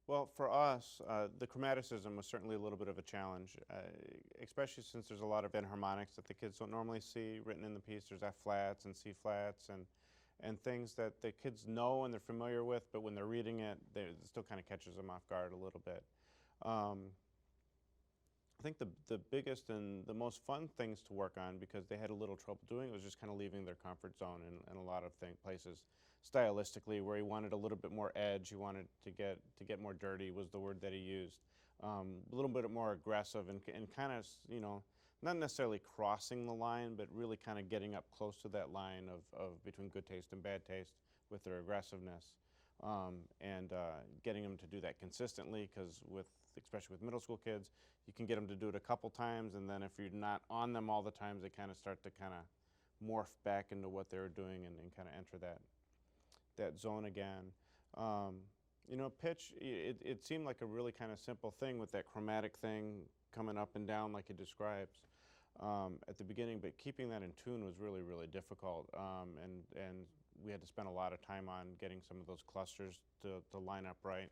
Well, for us, the chromaticism was certainly a little bit of a challenge, especially since there's a lot of enharmonics that the kids don't normally see written in the piece. There's F flats and C flats and things that the kids know and they're familiar with, but when they're reading it, it still kind of catches them off guard a little bit. Um, I think the biggest and the most fun things to work on, because they had a little trouble doing it, was just kind of leaving their comfort zone in a lot of places. Stylistically, where he wanted a little bit more edge, he wanted to get more dirty was the word that he used. A little bit more aggressive and kind of, not necessarily crossing the line, but really kind of getting up close to that line of between good taste and bad taste with their aggressiveness. And getting them to do that consistently, because especially with middle school kids, you can get them to do it a couple times, and then if you're not on them all the times, they kind of start to kind of morph back into what they were doing and kind of enter that zone again. Pitch, it seemed like a really kind of simple thing with that chromatic thing coming up and down like it describes at the beginning, but keeping that in tune was really, really difficult. And we had to spend a lot of time on getting some of those clusters to line up right,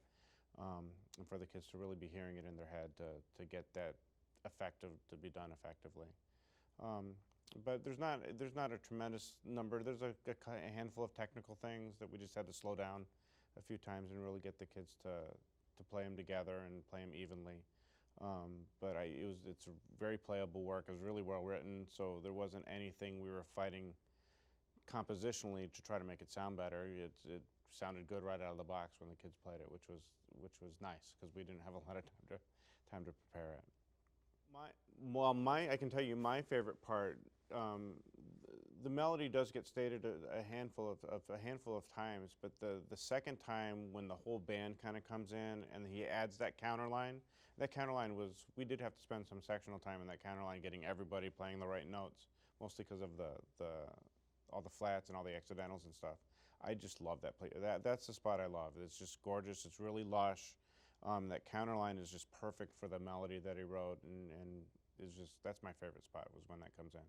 and for the kids to really be hearing it in their head to get that effective to be done effectively. But there's not a tremendous number. There's a handful of technical things that we just had to slow down a few times and really get the kids to play them together and play them evenly. But it's a very playable work. It was really well written, so there wasn't anything we were fighting compositionally to try to make it sound better. It sounded good right out of the box when the kids played it, which was nice because we didn't have a lot of time to prepare it. I can tell you my favorite part. The melody does get stated a handful of times, but the second time when the whole band kind of comes in and he adds that counter line, we did have to spend some sectional time in that counter line getting everybody playing the right notes, mostly because of all the flats and all the accidentals and stuff. I just love that play. That's the spot I love. It's just gorgeous. It's really lush. That counterline is just perfect for the melody that he wrote, and that's my favorite spot was when that comes in.